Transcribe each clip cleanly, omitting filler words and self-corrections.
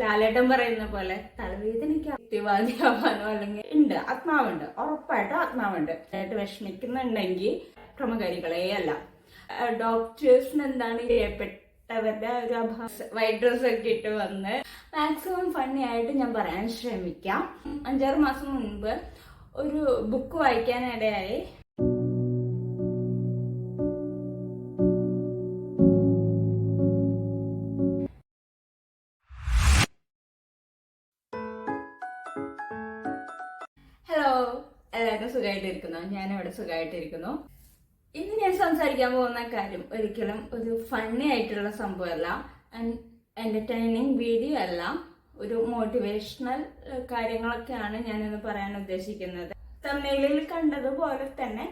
ലാലേട്ടൻ പറയുന്ന പോലെ തലവേദനയ്ക്ക് യുക്തിവാദിയാവാനോ അല്ലെങ്കിൽ ഉണ്ട്, ആത്മാവുണ്ട്, ഉറപ്പായിട്ടും ആത്മാവുണ്ട്. ആയിട്ട് വിഷമിക്കുന്നുണ്ടെങ്കിൽ ക്രമകാരികളെ അല്ല. ഡോക്ടേഴ്സിന് എന്താണ് ചെയ്യപ്പെട്ടവരുടെ ഒരു അഭാസം വൈറ്റ് ഡ്രസ് ഒക്കെ ഇട്ട് വന്ന് മാക്സിമം ഫണ്ണി ആയിട്ട് ഞാൻ പറയാൻ ശ്രമിക്കാം. 5-6 മാസം മുൻപ് ഒരു ബുക്ക് വായിക്കാനിടയായി. ഹലോ, എല്ലാവരും സുഖമായിട്ടിരിക്കുന്നു? ഞാനിവിടെ സുഖമായിട്ടിരിക്കുന്നു. ഇന്ന് ഞാൻ സംസാരിക്കാൻ പോകുന്ന കാര്യം ഒരിക്കലും ഒരു ഫണ്ണി ആയിട്ടുള്ള സംഭവമല്ല, എന്റർടൈനിങ് വീഡിയോ അല്ല, ഒരു മോട്ടിവേഷണൽ കാര്യങ്ങളൊക്കെയാണ് ഞാനിന്ന് പറയാൻ ഉദ്ദേശിക്കുന്നത്. തമിഴിൽ കണ്ടതുപോലെ തന്നെ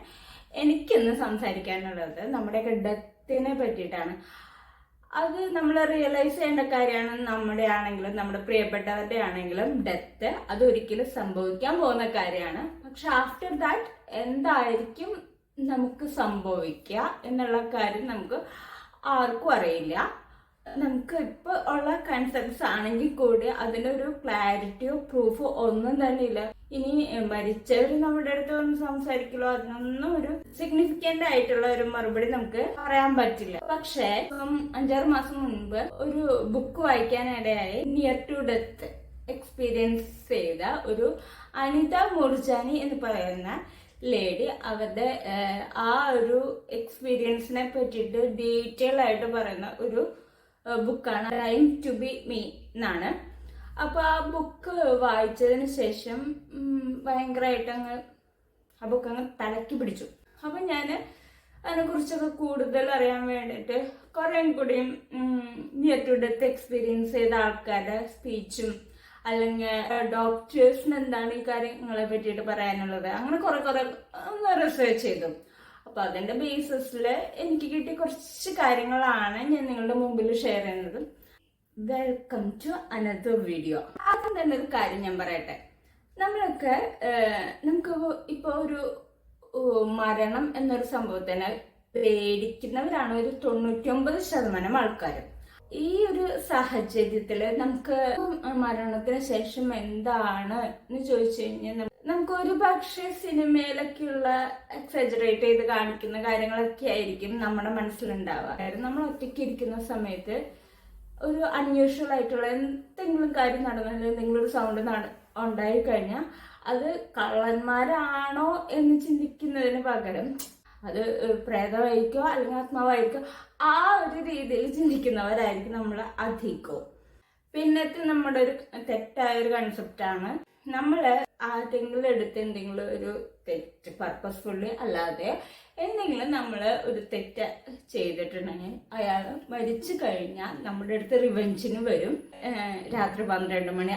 എനിക്കിന്ന് സംസാരിക്കാനുള്ളത് നമ്മുടെയൊക്കെ ഡെത്തിനെ പറ്റിയിട്ടാണ്. അത് നമ്മൾ റിയലൈസ് ചെയ്യേണ്ട കാര്യമാണ്. നമ്മുടെ ആണെങ്കിലും നമ്മുടെ പ്രിയപ്പെട്ടവരുടെ ആണെങ്കിലും ഡെത്ത് അതൊരിക്കലും സംഭവിക്കാൻ പോകുന്ന കാര്യമാണ്. പക്ഷെ ആഫ്റ്റർ ദാറ്റ് എന്തായിരിക്കും നമുക്ക് സംഭവിക്കുക എന്നുള്ള കാര്യം നമുക്ക് ആർക്കും അറിയില്ല. നമുക്ക് ഇപ്പോൾ ഉള്ള കൺസെപ്റ്റ്സ് ആണെങ്കിൽ കൂടി അതിനൊരു ക്ലാരിറ്റിയോ പ്രൂഫോ ഒന്നും തന്നെ ഇല്ല. ഇനി മരിച്ചവർ നമ്മുടെ അടുത്ത് വന്ന് സംസാരിക്കലോ അതിനൊന്നും ഒരു സിഗ്നിഫിക്കന്റ് ആയിട്ടുള്ള ഒരു മറുപടി നമുക്ക് പറയാൻ പറ്റില്ല. പക്ഷേ 5-6 മാസം മുൻപ് ഒരു ബുക്ക് വായിക്കാനിടയായി. നിയർ ടു ഡെത്ത് എക്സ്പീരിയൻസ് ചെയ്ത ഒരു അനിത മൂർജാനി എന്ന് പറയുന്ന ലേഡി അവരുടെ ആ ഒരു എക്സ്പീരിയൻസിനെ പറ്റിയിട്ട് ഡീറ്റെയിൽ ആയിട്ട് പറയുന്ന ഒരു ബുക്കാണ് ടൈം ടു ബി മീ എന്നാണ്. അപ്പൊ ആ ബുക്ക് വായിച്ചതിന് ശേഷം ഭയങ്കരമായിട്ട് ആ ബുക്ക് അങ്ങ് തലക്കി പിടിച്ചു. അപ്പൊ ഞാൻ അതിനെ കുറിച്ചൊക്കെ കൂടുതൽ അറിയാൻ വേണ്ടിയിട്ട് കുറെ കൂടിയും നിയർ ടു ഡെത്ത് എക്സ്പീരിയൻസ് ചെയ്ത ആൾക്കാരുടെ സ്പീച്ചും അല്ലെങ്കിൽ ഡോക്ടേഴ്സിന് എന്താണ് ഈ കാര്യങ്ങളെ പറ്റിയിട്ട് പറയാനുള്ളത്, അങ്ങനെ കുറെ റിസർച്ച് ചെയ്തു. അപ്പൊ അതിന്റെ ബേസിസിൽ എനിക്ക് കിട്ടിയ കുറച്ച് കാര്യങ്ങളാണ് ഞാൻ നിങ്ങളുടെ മുമ്പിൽ ഷെയർ ചെയ്യുന്നത്. Welcome to another video. ആദ്യം തന്നെ ഒരു കാര്യം ഞാൻ പറയട്ടെ. നമുക്ക് ഇപ്പൊ ഒരു മരണം എന്നൊരു സംഭവത്തിനെ പേടിക്കുന്നവരാണ് ഒരു 99% ആൾക്കാരും. ഈ ഒരു സാഹചര്യത്തില് നമുക്ക് മരണത്തിന് ശേഷം എന്താണ് എന്ന് ചോദിച്ചു കഴിഞ്ഞാൽ നമുക്ക് ഒരു പക്ഷേ സിനിമയിലൊക്കെയുള്ള എക്സാജറേറ്റ് ചെയ്ത് കാണിക്കുന്ന കാര്യങ്ങളൊക്കെ ആയിരിക്കും നമ്മുടെ മനസ്സിലുണ്ടാവുക. നമ്മൾ ഒറ്റയ്ക്ക് ഇരിക്കുന്ന സമയത്ത് ഒരു അൺയൂഷ്വൽ ആയിട്ടുള്ള എന്തെങ്കിലും കാര്യം നടന്നാൽ എന്തെങ്കിലും ഒരു സൗണ്ട് ഉണ്ടായി കഴിഞ്ഞാൽ അത് കള്ളന്മാരാണോ എന്ന് ചിന്തിക്കുന്നതിന് പകരം അത് പ്രേതമായിരിക്കോ അല്ലെങ്കിൽ ആത്മാവായിരിക്കോ ആ ഒരു രീതിയിൽ ചിന്തിക്കുന്നവരായിരിക്കും നമ്മൾ അധികവും. പിന്നത്തെ നമ്മുടെ ഒരു തെറ്റായ ഒരു കൺസെപ്റ്റാണ്, നമ്മള് ആരെങ്കിലും എടുത്ത് എന്തെങ്കിലും ഒരു തെറ്റ് പർപ്പസ്ഫുള്ളി അല്ലാതെ എന്തെങ്കിലും നമ്മൾ ഒരു തെറ്റ് ചെയ്തിട്ടുണ്ടെങ്കിൽ അയാൾ മരിച്ചു കഴിഞ്ഞാൽ നമ്മുടെ അടുത്ത് റിവെഞ്ചിന് വരും. രാത്രി 12 മണി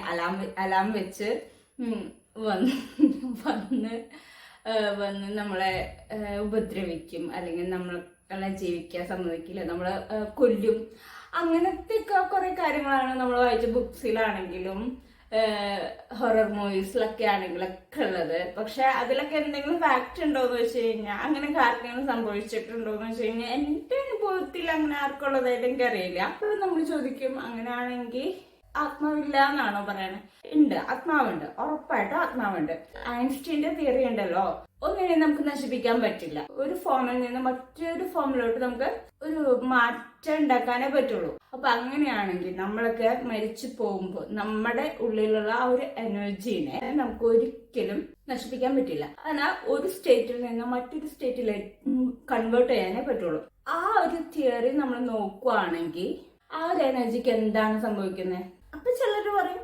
അലാം വെച്ച് വന്ന് നമ്മളെ ഉപദ്രവിക്കും, അല്ലെങ്കിൽ നമ്മളെ ജീവിക്കാൻ സമ്മതിക്കില്ല, നമ്മളെ കൊല്ലും. അങ്ങനത്തെ കുറെ കാര്യങ്ങളാണ് നമ്മൾ വായിച്ച ബുക്സിലാണെങ്കിലും ഹൊറർ മൂവീസിലൊക്കെ ആണെങ്കിലൊക്കെ ഉള്ളത്. പക്ഷെ അതിലൊക്കെ എന്തെങ്കിലും ഫാക്ട് ഉണ്ടോന്ന് വെച്ച് കഴിഞ്ഞാൽ അങ്ങനെ ആർക്കെങ്കിലും സംഭവിച്ചിട്ടുണ്ടോന്ന് വെച്ച് കഴിഞ്ഞാൽ എന്റെ അനുഭവത്തിൽ അങ്ങനെ ആർക്കുള്ളതായിട്ട് എനിക്കറിയില്ല. അപ്പോൾ നമ്മൾ ചോദിക്കും, അങ്ങനെയാണെങ്കിൽ ആത്മാവില്ല എന്നാണോ പറയണത്? ഉണ്ട്, ആത്മാവുണ്ട്, ഉറപ്പായിട്ടും ആത്മാവുണ്ട്. ഐൻസ്റ്റീന്റെ തിയറി ഉണ്ടല്ലോ, ഒന്നിനെ നമുക്ക് നശിപ്പിക്കാൻ പറ്റില്ല. ഒരു ഫോമിൽ നിന്ന് മറ്റൊരു ഫോമിലോട്ട് നമുക്ക് ഒരു മാറ്റം ഉണ്ടാക്കാനേ പറ്റുള്ളൂ. അപ്പൊ അങ്ങനെയാണെങ്കിൽ നമ്മളൊക്കെ മരിച്ചു പോകുമ്പോൾ നമ്മുടെ ഉള്ളിലുള്ള ആ ഒരു എനർജീനെ നമുക്ക് ഒരിക്കലും നശിപ്പിക്കാൻ പറ്റില്ല. എന്നാൽ ഒരു സ്റ്റേറ്റിൽ നിന്ന് മറ്റൊരു സ്റ്റേറ്റിലേക്ക് കൺവേർട്ട് ചെയ്യാനേ പറ്റുള്ളൂ. ആ ഒരു തിയറി നമ്മൾ നോക്കുവാണെങ്കിൽ ആ ഒരു എനർജിക്ക് എന്താണ് സംഭവിക്കുന്നത്? അപ്പൊ ചിലർ പറയും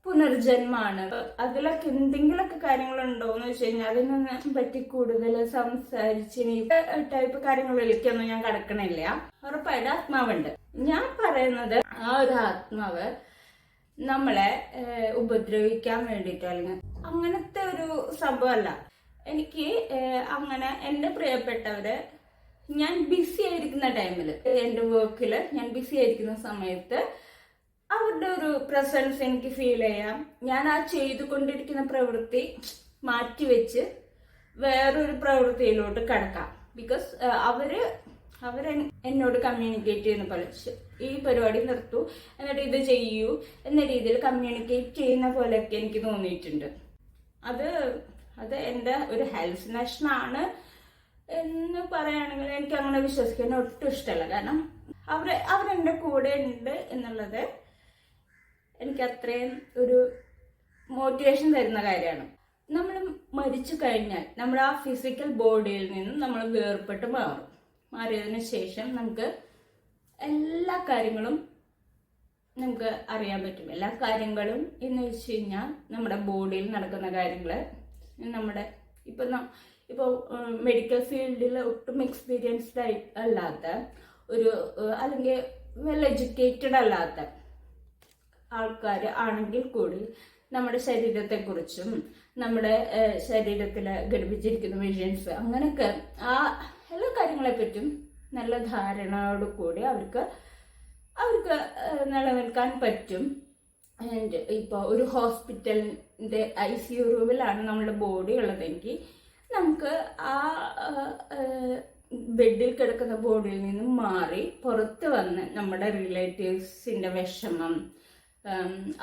പുനർജന്മാണ്. അതിലൊക്കെ എന്തെങ്കിലുമൊക്കെ കാര്യങ്ങളുണ്ടോ എന്ന് വെച്ച് കഴിഞ്ഞാൽ അതിനെ പറ്റി കൂടുതൽ സംസാരിച്ച് ടൈപ്പ് കാര്യങ്ങളിലേക്കൊന്നും ഞാൻ കടക്കണില്ല. ഉറപ്പായിട്ട് ആത്മാവുണ്ട്. ഞാൻ പറയുന്നത് ആ ഒരു ആത്മാവ് നമ്മളെ ഉപദ്രവിക്കാൻ വേണ്ടിട്ടോ അല്ലെങ്കിൽ അങ്ങനത്തെ ഒരു സംഭവമല്ല. എനിക്ക് അങ്ങനെ എന്റെ പ്രിയപ്പെട്ടവര് ഞാൻ ബിസി ആയിരിക്കുന്ന ടൈമില്, എന്റെ വർക്കില് ഞാൻ ബിസി ആയിരിക്കുന്ന സമയത്ത് അവരുടെ ഒരു പ്രസൻസ് എനിക്ക് ഫീൽ ചെയ്യാം. ഞാൻ ആ ചെയ്തുകൊണ്ടിരിക്കുന്ന പ്രവൃത്തി മാറ്റിവെച്ച് വേറൊരു പ്രവൃത്തിയിലോട്ട് കടക്കാം. ബിക്കോസ് അവര് എന്നോട് കമ്മ്യൂണിക്കേറ്റ് ചെയ്യുന്ന പോലെ ഈ പരിപാടി നിർത്തൂ എന്നിട്ട് ഇത് ചെയ്യൂ എന്ന രീതിയിൽ കമ്മ്യൂണിക്കേറ്റ് ചെയ്യുന്ന പോലെയൊക്കെ എനിക്ക് തോന്നിയിട്ടുണ്ട്. അത് എൻ്റെ ഒരു ഹാലുസിനേഷനാണ് എന്ന് പറയുകയാണെങ്കിൽ എനിക്ക് അങ്ങനെ വിശ്വസിക്കാൻ ഒട്ടും ഇഷ്ടമല്ല. കാരണം അവരെൻ്റെ കൂടെ ഉണ്ട് എന്നുള്ളത് എനിക്ക് അത്രയും ഒരു മോട്ടിവേഷൻ തരുന്ന കാര്യമാണ്. നമ്മൾ മരിച്ചു കഴിഞ്ഞാൽ നമ്മുടെ ആ ഫിസിക്കൽ ബോഡിയിൽ നിന്നും നമ്മൾ വേർപെട്ട് മാറിയതിനു ശേഷം നമുക്ക് എല്ലാ കാര്യങ്ങളും നമുക്ക് അറിയാൻ പറ്റും. എല്ലാ കാര്യങ്ങളും എന്ന് വെച്ച് കഴിഞ്ഞാൽ നമ്മുടെ ബോഡിയിൽ നടക്കുന്ന കാര്യങ്ങൾ നമ്മുടെ ഇപ്പോൾ മെഡിക്കൽ ഫീൽഡിൽ ഒട്ടും എക്സ്പീരിയൻസ്ഡ് അല്ലാത്ത അല്ലെങ്കിൽ വെൽ എഡ്യൂക്കേറ്റഡ് അല്ലാത്ത ആൾക്കാർ ആണെങ്കിൽ കൂടി നമ്മുടെ ശരീരത്തെക്കുറിച്ചും നമ്മുടെ ശരീരത്തിൽ ഘടിപ്പിച്ചിരിക്കുന്ന വിഷൻസ് അങ്ങനെയൊക്കെ ആ എല്ലാ കാര്യങ്ങളെ പറ്റും നല്ല ധാരണയോട് കൂടി അവർക്ക് നിലനിൽക്കാൻ പറ്റും. ആൻഡ് ഇപ്പോൾ ഒരു ഹോസ്പിറ്റലിൻ്റെ ICU റൂമിലാണ് നമ്മുടെ ബോഡി ഉള്ളതെങ്കിൽ നമുക്ക് ആ ബെഡിൽ കിടക്കുന്ന ബോഡിയിൽ നിന്നും മാറി പുറത്ത് വന്ന് നമ്മുടെ റിലേറ്റീവ്സിൻ്റെ വിഷമം,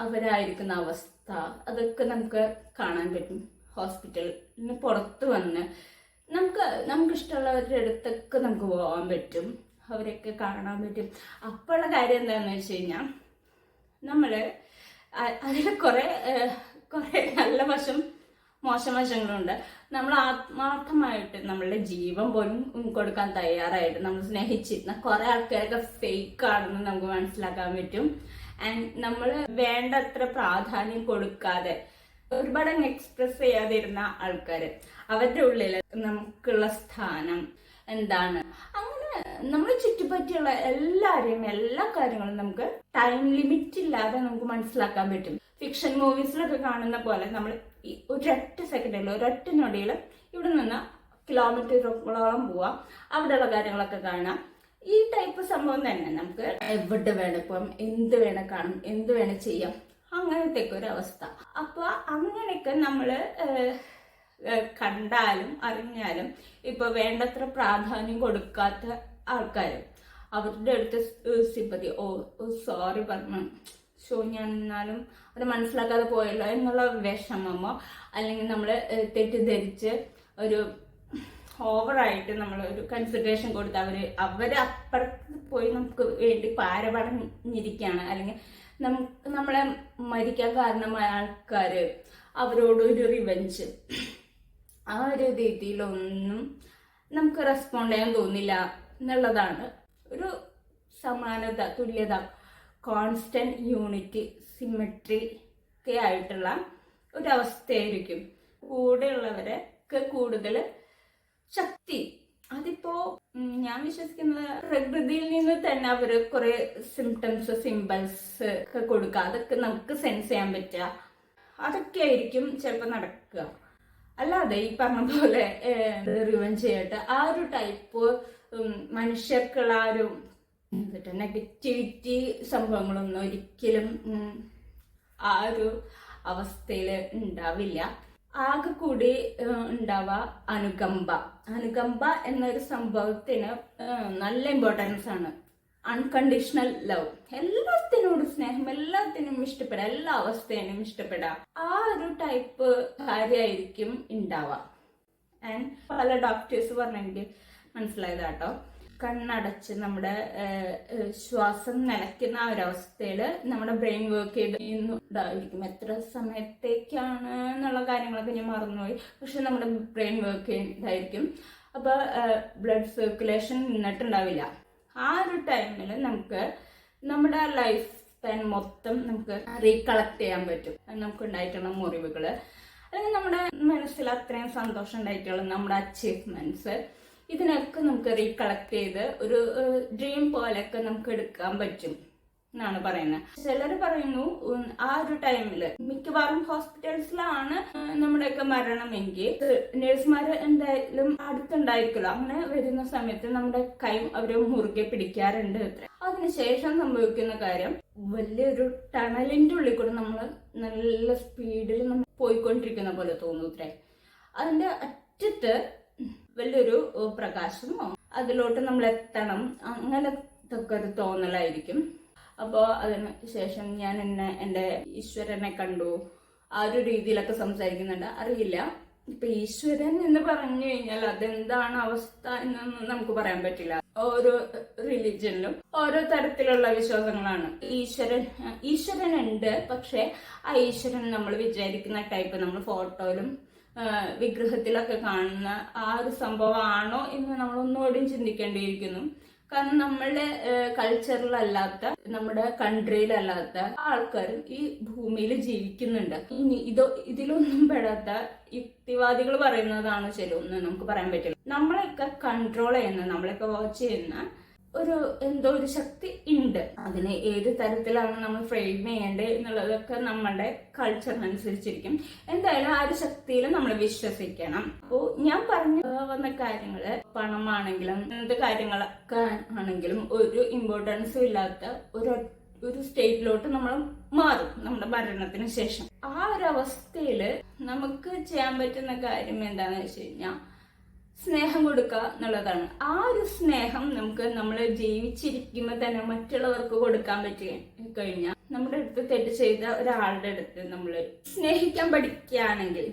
അവരായിരിക്കുന്ന അവസ്ഥ, അതൊക്കെ നമുക്ക് കാണാൻ പറ്റും. ഹോസ്പിറ്റലിന് പുറത്ത് വന്ന് നമുക്ക് ഇഷ്ടമുള്ളവരുടെ അടുത്തൊക്കെ നമുക്ക് പോകാൻ പറ്റും, അവരൊക്കെ കാണാൻ പറ്റും. അപ്പോഴുള്ള കാര്യം എന്താണെന്ന് വെച്ച് കഴിഞ്ഞാൽ നമ്മൾ അതിൽ കുറേ നല്ല വശം മോശം വശങ്ങളുണ്ട്. നമ്മൾ ആത്മാർത്ഥമായിട്ട് നമ്മളുടെ ജീവൻ പോലും കൊടുക്കാൻ തയ്യാറായിട്ട് നമ്മൾ സ്നേഹിച്ചിരുന്ന കുറെ ആൾക്കാരൊക്കെ ഫേക്ക് ആണെന്ന് നമുക്ക് മനസ്സിലാക്കാൻ പറ്റും. ആൻഡ് നമ്മൾ വേണ്ടത്ര പ്രാധാന്യം കൊടുക്കാതെ ഒരുപാട് അങ്ങ് എക്സ്പ്രസ് ചെയ്യാതിരുന്ന ആൾക്കാർ, അവരുടെ ഉള്ളിൽ നമുക്കുള്ള സ്ഥാനം എന്താണ്, അങ്ങനെ നമ്മൾ ചുറ്റുപറ്റിയുള്ള എല്ലാവരെയും എല്ലാ കാര്യങ്ങളും നമുക്ക് ടൈം ലിമിറ്റ് ഇല്ലാതെ നമുക്ക് മനസ്സിലാക്കാൻ പറ്റും. ഫിക്ഷൻ മൂവീസിലൊക്കെ കാണുന്ന പോലെ നമ്മൾ ഈ ഒരൊറ്റ സെക്കൻഡിൽ ഒരൊറ്റ നൊടിയിൽ ഇവിടെ നിന്ന് കിലോമീറ്ററുകളോളം പോവാം, അവിടെയുള്ള കാര്യങ്ങളൊക്കെ കാണാം. ഈ ടൈപ്പ് സംഭവം തന്നെ നമുക്ക് എവിടെ വേണം ഇപ്പം എന്ത് വേണം കാണും, എന്ത് വേണം ചെയ്യാം, അങ്ങനത്തെ ഒരു അവസ്ഥ. അപ്പൊ അങ്ങനെയൊക്കെ നമ്മള് കണ്ടാലും അറിഞ്ഞാലും ഇപ്പൊ വേണ്ടത്ര പ്രാധാന്യം കൊടുക്കാത്ത ആൾക്കാർ, അവരുടെ അടുത്ത് സിമ്പതി, സോറി പറഞ്ഞു ഞാൻ എന്നാലും അത് മനസ്സിലാക്കാതെ പോയല്ലോ എന്നുള്ള വിഷമമോ, അല്ലെങ്കിൽ നമ്മൾ തെറ്റിദ്ധരിച്ച് ഒരു ഓവറായിട്ട് നമ്മൾ ഒരു കൺസിഡറേഷൻ കൊടുത്ത് അവര് അപ്പുറത്ത് പോയി നമുക്ക് വേണ്ടി പാരപടഞ്ഞിരിക്കുകയാണ്, അല്ലെങ്കിൽ നമ്മളെ മരിക്കാൻ കാരണമായ ആൾക്കാര് അവരോട് ഒരു റിവെഞ്ച്, ആ ഒരു രീതിയിലൊന്നും നമുക്ക് റെസ്പോണ്ട് ചെയ്യാൻ തോന്നില്ല എന്നുള്ളതാണ്. ഒരു സമാനത, തുല്യത, കോൺസ്റ്റന്റ് യൂണിറ്റി, സിമെട്രി ഒക്കെ ആയിട്ടുള്ള ഒരവസ്ഥയായിരിക്കും. കൂടെയുള്ളവരൊക്കെ കൂടുതൽ ശക്തി. അതിപ്പോ ഞാൻ വിശ്വസിക്കുന്നത് പ്രകൃതിയിൽ നിന്ന് തന്നെ അവര് കുറെ സിംറ്റംസ്, സിംബൽസ് ഒക്കെ കൊടുക്കുക, അതൊക്കെ നമുക്ക് സെൻസ് ചെയ്യാൻ പറ്റുക, അതൊക്കെ ആയിരിക്കും ചിലപ്പോൾ നടക്കുക. അല്ലാതെ ഈ പറഞ്ഞ പോലെ റിവെഞ്ച് ചെയ്തിട്ട് ആ ഒരു ടൈപ്പ് മനുഷ്യർക്കുള്ള ആ ഒരു നെഗറ്റിവിറ്റി സംഭവങ്ങളൊന്നും ഒരിക്കലും ആ ഒരു അവസ്ഥയിൽ ഉണ്ടാവില്ല. ആകെ കൂടി ഉണ്ടാവുക അനുകമ്പ എന്നൊരു സംഭവത്തിന് നല്ല ഇമ്പോർട്ടൻസ് ആണ്. അൺകണ്ടീഷണൽ ലവ്, എല്ലാത്തിനോടും സ്നേഹം, എല്ലാത്തിനും ഇഷ്ടപ്പെടാം, എല്ലാ അവസ്ഥേനും ഇഷ്ടപ്പെടാം, ആ ഒരു ടൈപ്പ് കാര്യമായിരിക്കും ഉണ്ടാവുക. ആൻഡ് പല ഡോക്ടേഴ്സ് പറഞ്ഞെങ്കിൽ മനസ്സിലായതാട്ടോ, കണ്ണടച്ച് നമ്മുടെ ശ്വാസം നിലയ്ക്കുന്ന ആ ഒരു അവസ്ഥയിൽ നമ്മുടെ ബ്രെയിൻ വർക്ക് ചെയ്തിട്ടുണ്ടായിരിക്കും. എത്ര സമയത്തേക്കാണ് എന്നുള്ള കാര്യങ്ങളൊക്കെ ഞാൻ മറന്നുപോയി, പക്ഷെ നമ്മുടെ ബ്രെയിൻ വർക്ക് ചെയ്തായിരിക്കും. അപ്പൊ ബ്ലഡ് സർക്കുലേഷൻ നിന്നിട്ടുണ്ടാവില്ല. ആ ഒരു ടൈമിൽ നമുക്ക് നമ്മുടെ ലൈഫ് സ്പാൻ മൊത്തം നമുക്ക് റീകളക്ട് ചെയ്യാൻ പറ്റും. നമുക്ക് ഉണ്ടായിട്ടുള്ള മുറിവുകള്, അല്ലെങ്കിൽ നമ്മുടെ മനസ്സിൽ അത്രയും സന്തോഷം ഉണ്ടായിട്ടുള്ള നമ്മുടെ അച്ചീവ്മെന്റ്സ്, ഇതിനൊക്കെ നമുക്ക് റീകളക്ട് ചെയ്ത് ഒരു ഡ്രീം പോലെയൊക്കെ നമുക്ക് എടുക്കാൻ പറ്റും എന്നാണ് പറയുന്നത്. ചിലർ പറയുന്നു ആ ഒരു ടൈമില് മിക്കവാറും ഹോസ്പിറ്റൽസിലാണ് നമ്മുടെയൊക്കെ മരണമെങ്കിൽ നഴ്സുമാര് എന്തായാലും അടുത്തുണ്ടായിരിക്കുമല്ലോ. അങ്ങനെ വരുന്ന സമയത്ത് നമ്മുടെ കൈ അവര് മുറുകെ പിടിക്കാറുണ്ട്. അതിനുശേഷം സംഭവിക്കുന്ന കാര്യം, വലിയൊരു ടണലിന്റെ ഉള്ളിൽ കൂടെ നമ്മൾ നല്ല സ്പീഡിൽ നമ്മൾ പോയിക്കൊണ്ടിരിക്കുന്ന പോലെ തോന്നൂത്രേ. അതിന്റെ അറ്റത്ത് വലിയൊരു പ്രകാശമോ അതിലോട്ട് നമ്മൾ എത്തണം, അങ്ങനത്തെ ഒരു തോന്നലായിരിക്കും. അപ്പോൾ അതിന് ശേഷം ഞാൻ എൻ്റെ ഈശ്വരനെ കണ്ടു, ആ ഒരു രീതിയിലൊക്കെ സംസാരിക്കുന്നുണ്ട്. അറിയില്ല, ഇപ്പൊ ഈശ്വരൻ എന്ന് പറഞ്ഞു കഴിഞ്ഞാൽ അതെന്താണ് അവസ്ഥ എന്നൊന്നും നമുക്ക് പറയാൻ പറ്റില്ല. ഓരോ റിലിജനിലും ഓരോ തരത്തിലുള്ള വിശ്വാസങ്ങളാണ്. ഈശ്വരൻ ഉണ്ട്, പക്ഷെ ആ ഈശ്വരൻ നമ്മൾ വിചാരിക്കുന്ന ടൈപ്പ്, നമ്മൾ ഫോട്ടോയിലും വിഗ്രഹത്തിലൊക്കെ കാണുന്ന ആ ഒരു സംഭവമാണോ എന്ന് നമ്മൾ ഒന്നുകൂടിയും ചിന്തിക്കേണ്ടിയിരിക്കുന്നു. കാരണം നമ്മളുടെ കൾച്ചറിലല്ലാത്ത, നമ്മുടെ കൺട്രിയിലല്ലാത്ത ആൾക്കാരും ഈ ഭൂമിയിൽ ജീവിക്കുന്നുണ്ട്. ഇനി ഇതിലൊന്നും പെടാത്ത യുക്തിവാദികൾ പറയുന്നതാണ് ശരി ഒന്നും നമുക്ക് പറയാൻ പറ്റില്ല. നമ്മളെയൊക്കെ കൺട്രോൾ ചെയ്യുന്ന, നമ്മളെയൊക്കെ വാച്ച് ചെയ്യുന്ന എന്തോ ഒരു ശക്തി ഉണ്ട്. അതിനെ ഏത് തരത്തിലാണ് നമ്മൾ ഫ്രെയിം ചെയ്യേണ്ടത് എന്നുള്ളതൊക്കെ നമ്മുടെ കൾച്ചറിനനുസരിച്ചിരിക്കും. എന്തായാലും ആ ഒരു ശക്തിയിൽ നമ്മൾ വിശ്വസിക്കണം. അപ്പോൾ ഞാൻ പറഞ്ഞു വന്ന കാര്യങ്ങള്, പണമാണെങ്കിലും എന്ത് കാര്യങ്ങളൊക്കെ ആണെങ്കിലും ഒരു ഇമ്പോർട്ടൻസും ഇല്ലാത്ത ഒരു സ്റ്റേറ്റിലോട്ട് നമ്മൾ മാറും നമ്മുടെ മരണത്തിന് ശേഷം. ആ ഒരു അവസ്ഥയില് നമുക്ക് ചെയ്യാൻ പറ്റുന്ന കാര്യം എന്താണെന്ന് വെച്ച് കഴിഞ്ഞാൽ സ്നേഹം കൊടുക്കുക എന്നുള്ളതാണ്. ആ ഒരു സ്നേഹം നമുക്ക് നമ്മൾ ജീവിച്ചിരിക്കുമ്പോൾ തന്നെ മറ്റുള്ളവർക്ക് കൊടുക്കാൻ പറ്റി കഴിഞ്ഞാൽ, നമ്മുടെ അടുത്ത് തെറ്റ് ചെയ്ത ഒരാളുടെ അടുത്ത് നമ്മൾ സ്നേഹിക്കാൻ പഠിക്കുകയാണെങ്കിൽ,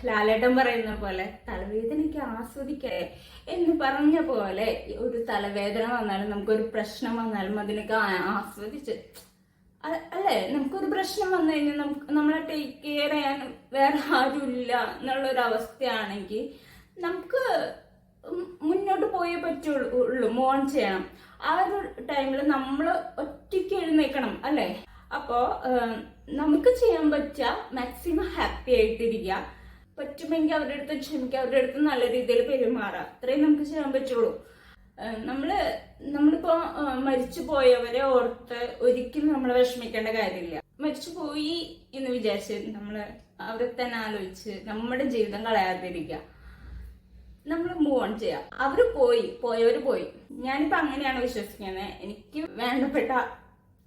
ലാലേട്ടൻ പറയുന്ന പോലെ തലവേദനയ്ക്ക് ആസ്വദിക്കേ എന്ന് പറഞ്ഞ പോലെ, ഒരു തലവേദന വന്നാലും നമുക്കൊരു പ്രശ്നം വന്നാലും അതിനൊക്കെ ആസ്വദിച്ച്, അല്ലേ, നമുക്കൊരു പ്രശ്നം വന്നു കഴിഞ്ഞാൽ നമ്മളെ ടേക്ക് കെയർ ചെയ്യാൻ വേറെ ആരും ഇല്ല എന്നുള്ളൊരു അവസ്ഥയാണെങ്കിൽ നമുക്ക് മുന്നോട്ട് പോയേ പറ്റുള്ളൂ, മൂവ് ഓൺ ചെയ്യണം. ആ ഒരു ടൈമിൽ നമ്മൾ ഒറ്റയ്ക്ക് എഴുന്നേക്കണം, അല്ലേ? അപ്പോ നമുക്ക് ചെയ്യാൻ പറ്റുക മാക്സിമം ഹാപ്പി ആയിട്ടിരിക്കുക, പറ്റുമെങ്കിൽ അവരുടെ അടുത്ത് ക്ഷമിക്കുക, അവരുടെ അടുത്ത് നല്ല രീതിയിൽ പെരുമാറുക. അത്രയും നമുക്ക് ചെയ്യാൻ പറ്റുള്ളൂ. നമ്മളിപ്പോ മരിച്ചു പോയവരെ ഓർത്ത് ഒരിക്കലും നമ്മൾ വിഷമിക്കേണ്ട കാര്യമില്ല. മരിച്ചു പോയി എന്ന് വിചാരിച്ച് നമ്മള് അവരെ തന്നെ ആലോചിച്ച് നമ്മുടെ ജീവിതം കളയാതിരിക്കുക. നമ്മൾ മൂവ് ഓൺ ചെയ്യാം. പോയവര് പോയി. ഞാനിപ്പോ അങ്ങനെയാണ് വിശ്വസിക്കുന്നത്. എനിക്ക് വേണ്ടപ്പെട്ട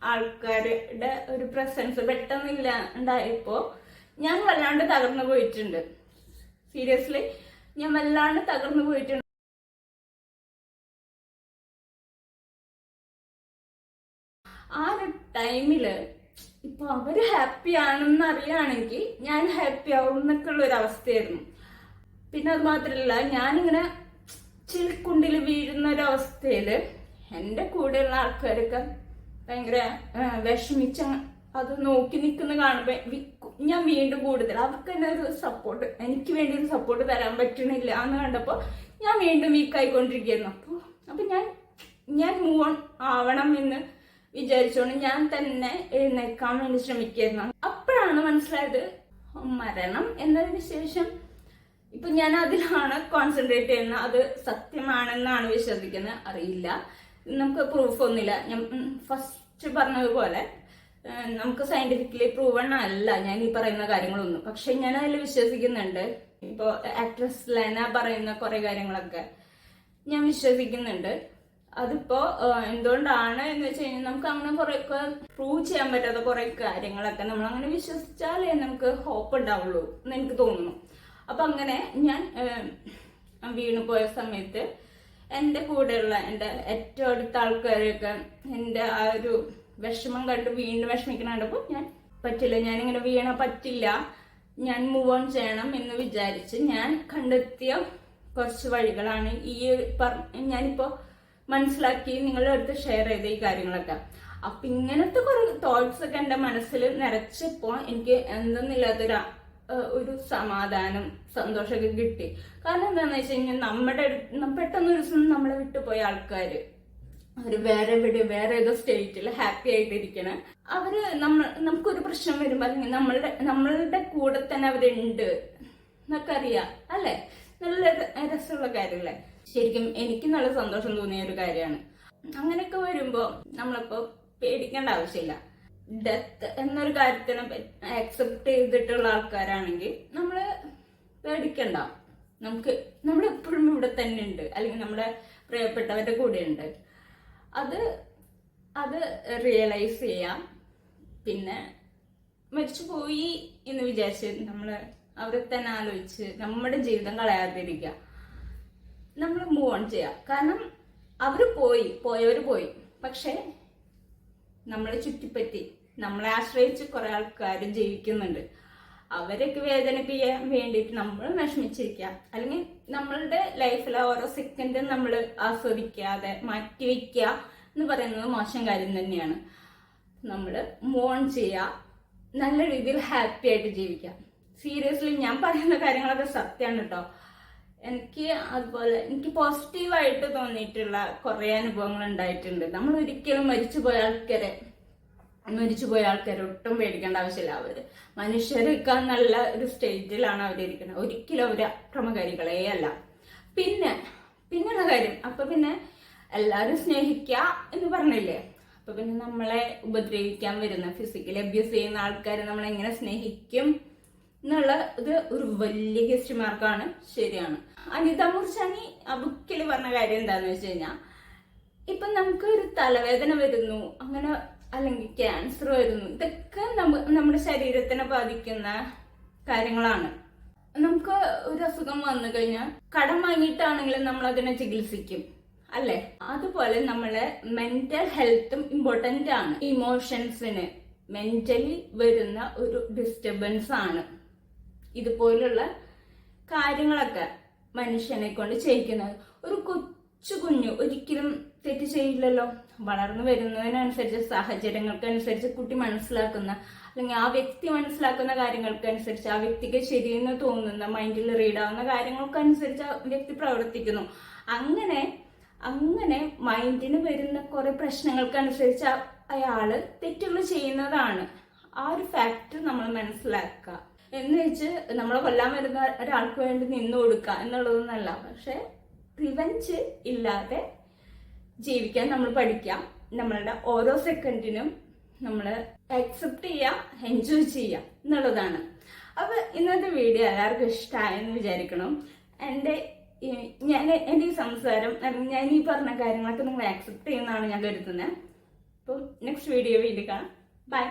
ആൾക്കാരുടെ ഒരു പ്രസൻസ് പെട്ടെന്നില്ല ഉണ്ടായപ്പോ ഞാൻ വല്ലാണ്ട് തകർന്നു പോയിട്ടുണ്ട്. സീരിയസ്ലി ഞാൻ വല്ലാണ്ട് തകർന്നു പോയിട്ടുണ്ട്. ആ ഒരു ടൈമില് ഇപ്പൊ അവര് ഹാപ്പി ആണെന്ന് അറിയുകയാണെങ്കിൽ ഞാൻ ഹാപ്പി ആവും എന്നൊക്കെ ഉള്ള ഒരു അവസ്ഥയായിരുന്നു. പിന്നെ അത് മാത്രല്ല, ഞാനിങ്ങനെ ചിൽക്കുണ്ടിൽ വീഴുന്ന ഒരവസ്ഥയില് എന്റെ കൂടെയുള്ള ആൾക്കാരൊക്കെ ഭയങ്കര വിഷമിച്ച അത് നോക്കി നിൽക്കുന്ന കാണുമ്പോ ഞാൻ വീണ്ടും കൂടുതൽ അവർക്ക് തന്നെ ഒരു സപ്പോർട്ട്, എനിക്ക് വേണ്ടി ഒരു സപ്പോർട്ട് തരാൻ പറ്റണില്ല എന്ന് കണ്ടപ്പോ ഞാൻ വീണ്ടും വീക്കായിക്കൊണ്ടിരിക്കുന്നു. അപ്പൊ ഞാൻ മൂവ് ഓൺ ആവണം എന്ന് വിചാരിച്ചോണ്ട് ഞാൻ തന്നെ എഴുന്നേൽക്കാൻ വേണ്ടി ശ്രമിക്കുന്നു. അപ്പോഴാണ് മനസ്സിലായത് മരണം എന്നതിന് ശേഷം ഇപ്പൊ ഞാൻ അതിലാണ് കോൺസെൻട്രേറ്റ് ചെയ്യുന്നത്. അത് സത്യമാണെന്നാണ് വിശ്വസിക്കുന്നത്. അറിയില്ല, നമുക്ക് പ്രൂഫ് ഒന്നുമില്ല. ഞാൻ ഫസ്റ്റ് പറഞ്ഞതുപോലെ നമുക്ക് സയന്റിഫിക്കലി പ്രൂവൺ അല്ല ഞാൻ ഈ പറയുന്ന കാര്യങ്ങളൊന്നും. പക്ഷെ ഞാൻ അതിൽ വിശ്വസിക്കുന്നുണ്ട്. ഇപ്പൊ ആക്ട്രസ് ലെന പറയുന്ന കുറെ കാര്യങ്ങളൊക്കെ ഞാൻ വിശ്വസിക്കുന്നുണ്ട്. അതിപ്പോ എന്തുകൊണ്ടാണ് എന്ന് വെച്ച് കഴിഞ്ഞാൽ നമുക്ക് അങ്ങനെ കുറെയൊക്കെ പ്രൂവ് ചെയ്യാൻ പറ്റാത്ത കുറെ കാര്യങ്ങളൊക്കെ നമ്മൾ അങ്ങനെ വിശ്വസിച്ചാലേ നമുക്ക് ഹോപ്പ് ഉണ്ടാവുള്ളൂ എന്ന് എനിക്ക് തോന്നുന്നു. അപ്പൊ അങ്ങനെ ഞാൻ വീണു പോയ സമയത്ത് എൻ്റെ കൂടെയുള്ള എൻ്റെ ഏറ്റവും അടുത്ത ആൾക്കാരെയൊക്കെ എൻ്റെ ആ ഒരു വിഷമം കണ്ട് വീണ്ടും വിഷമിക്കണം കണ്ടപ്പോൾ ഞാൻ പറ്റില്ല, ഞാനിങ്ങനെ വീണ പറ്റില്ല, ഞാൻ മൂവ് ഓൺ ചെയ്യണം എന്ന് വിചാരിച്ച് ഞാൻ കണ്ടെത്തിയ കുറച്ച് വഴികളാണ് ഞാനിപ്പോ മനസ്സിലാക്കി നിങ്ങളുടെ അടുത്ത് ഷെയർ ചെയ്ത ഈ കാര്യങ്ങളൊക്കെ. അപ്പൊ ഇങ്ങനത്തെ കുറെ തോട്ട്സ് ഒക്കെ എൻ്റെ മനസ്സിൽ നിറച്ചപ്പോ എനിക്ക് എന്തെന്നില്ലാത്തൊരു ഒരു സമാധാനം, സന്തോഷമൊക്കെ കിട്ടി. കാരണം എന്താന്ന് വെച്ച് കഴിഞ്ഞാൽ പെട്ടെന്നൊരു ദിവസം നമ്മളെ വിട്ടുപോയ ആൾക്കാര് അവര് വേറെ ഏതോ സ്റ്റേറ്റിൽ ഹാപ്പി ആയിട്ടിരിക്കണ അവര് നമുക്കൊരു പ്രശ്നം വരുമ്പോ അല്ലെങ്കിൽ നമ്മളുടെ കൂടെ തന്നെ അവരുണ്ട് എന്നൊക്കെ അറിയാം, അല്ലെ? നല്ല രസമുള്ള കാര്യമല്ലേ? ശരിക്കും എനിക്ക് നല്ല സന്തോഷം തോന്നിയ ഒരു കാര്യമാണ്. അങ്ങനെയൊക്കെ വരുമ്പോ നമ്മളിപ്പോ പേടിക്കേണ്ട ആവശ്യമില്ല. ഡെത്ത് എന്നൊരു കാര്യത്തിനെ അക്സെപ്റ്റ് ചെയ്തിട്ടുള്ള ആൾക്കാരാണെങ്കിൽ നമ്മള് പേടിക്കണ്ട. നമ്മളെപ്പോഴും ഇവിടെ തന്നെ ഉണ്ട്, അല്ലെങ്കിൽ നമ്മുടെ പ്രിയപ്പെട്ടവരുടെ കൂടെ ഉണ്ട്. അത് റിയലൈസ് ചെയ്യാം. പിന്നെ മരിച്ചുപോയി എന്ന് വിചാരിച്ച് നമ്മള് അവരെ തന്നെ ആലോചിച്ച് നമ്മുടെ ജീവിതം കളയാതിരിക്കുക. നമ്മൾ മൂവ് ഓൺ ചെയ്യാം. കാരണം പോയവര് പോയി. പക്ഷെ നമ്മളെ ചുറ്റിപ്പറ്റി നമ്മളെ ആശ്രയിച്ച് കുറെ ആൾക്കാരും ജീവിക്കുന്നുണ്ട്. അവരൊക്കെ വേദനിപ്പിക്കാൻ വേണ്ടിയിട്ട് നമ്മൾ വിഷമിച്ചിരിക്കുക, അല്ലെങ്കിൽ നമ്മളുടെ ലൈഫിലെ ഓരോ സെക്കൻഡും നമ്മൾ ആസ്വദിക്കാതെ മാറ്റിവെക്കുക എന്ന് പറയുന്നത് മോശം കാര്യം തന്നെയാണ്. നമ്മൾ മൂവ് ഓൺ ചെയ്യുക, നല്ല രീതിയിൽ ഹാപ്പി ആയിട്ട് ജീവിക്കാം. സീരിയസ്ലി ഞാൻ പറയുന്ന കാര്യങ്ങളൊക്കെ സത്യമാണ് കേട്ടോ. എനിക്ക് പോസിറ്റീവായിട്ട് തോന്നിയിട്ടുള്ള കുറെ അനുഭവങ്ങൾ ഉണ്ടായിട്ടുണ്ട്. നമ്മൾ ഒരിക്കലും മരിച്ചുപോയ ആൾക്കാരെ ഒട്ടും പേടിക്കേണ്ട ആവശ്യമില്ല. അവര് മനുഷ്യരൊക്കെ നല്ല ഒരു സ്റ്റേജിലാണ് അവരിയ്ക്കുന്നത്. ഒരിക്കലും അവര് അക്രമകാരികളേ അല്ല. പിന്നെയുള്ള കാര്യം, അപ്പൊ പിന്നെ എല്ലാരും സ്നേഹിക്കുക എന്ന് പറഞ്ഞില്ലേ, അപ്പൊ പിന്നെ നമ്മളെ ഉപദ്രവിക്കാൻ വരുന്ന, ഫിസിക്കലി അബ്യൂസ് ചെയ്യുന്ന ആൾക്കാരെ നമ്മൾ എങ്ങനെ സ്നേഹിക്കും എന്നുള്ള ഇത് ഒരു വലിയ ക്വസ്റ്റ്യൻ മാർക്കാണ്. ശരിയാണ്. അനിത മൂർജാനി ആ ബുക്കിൽ പറഞ്ഞ കാര്യം എന്താന്ന് വെച്ച് കഴിഞ്ഞാൽ, ഇപ്പൊ നമുക്ക് ഒരു തലവേദന വരുന്നു, അങ്ങനെ അല്ലെങ്കിൽ ക്യാൻസർ വരുന്നു, ഇതൊക്കെ നമ്മുടെ ശരീരത്തിനെ ബാധിക്കുന്ന കാര്യങ്ങളാണ്. നമുക്ക് ഒരു അസുഖം വന്നു കഴിഞ്ഞാൽ കടം വാങ്ങിയിട്ടാണെങ്കിലും നമ്മൾ അതിനെ ചികിത്സിക്കും, അല്ലെ? അതുപോലെ നമ്മളെ മെന്റൽ ഹെൽത്തും ഇമ്പോർട്ടന്റ് ആണ്. ഇമോഷൻസിന് മെന്റലി വരുന്ന ഒരു ഡിസ്റ്റർബൻസ് ആണ് ഇതുപോലുള്ള കാര്യങ്ങളൊക്കെ മനുഷ്യനെ കൊണ്ട് ചെയ്യിക്കുന്നത്. ഒരു കൊച്ചു കുഞ്ഞു ഒരിക്കലും തെറ്റ് ചെയ്യില്ലല്ലോ. വളർന്നു വരുന്നതിനനുസരിച്ച്, സാഹചര്യങ്ങൾക്കനുസരിച്ച് കുട്ടി മനസ്സിലാക്കുന്ന, അല്ലെങ്കിൽ ആ വ്യക്തി മനസ്സിലാക്കുന്ന കാര്യങ്ങൾക്കനുസരിച്ച്, ആ വ്യക്തിക്ക് ശരിയെന്ന് തോന്നുന്ന, മൈൻഡിൽ റീഡാവുന്ന കാര്യങ്ങൾക്കനുസരിച്ച് ആ വ്യക്തി പ്രവർത്തിക്കുന്നു. അങ്ങനെ മൈൻഡിന് വരുന്ന കുറെ പ്രശ്നങ്ങൾക്കനുസരിച്ച് അയാള് തെറ്റുകൾ ചെയ്യുന്നതാണ്. ആ ഒരു ഫാക്ട് നമ്മൾ മനസ്സിലാക്കുക. എന്ന് വെച്ച് നമ്മളെ കൊല്ലാൻ വരുന്ന ഒരാൾക്ക് വേണ്ടി നിന്നു കൊടുക്കുക എന്നുള്ളതൊന്നല്ല. പക്ഷെ റിവെഞ്ച് ഇല്ലാതെ ജീവിക്കാൻ നമ്മൾ പഠിക്കാം. നമ്മളുടെ ഓരോ സെക്കൻഡിനും നമ്മൾ അക്സെപ്റ്റ് ചെയ്യുക, എൻജോയ് ചെയ്യുക എന്നുള്ളതാണ്. അപ്പൊ ഇന്നത്തെ വീഡിയോ എല്ലാവർക്കും ഇഷ്ടമായെന്ന് വിചാരിക്കണം. എൻ്റെ ഈ സംസാരം, അല്ലെങ്കിൽ ഞാൻ ഈ പറഞ്ഞ കാര്യങ്ങളൊക്കെ നിങ്ങൾ ആക്സെപ്റ്റ് ചെയ്യുന്നതാണ് ഞാൻ കരുതുന്നത്. അപ്പോൾ നെക്സ്റ്റ് വീഡിയോ കാണാം. ബൈ.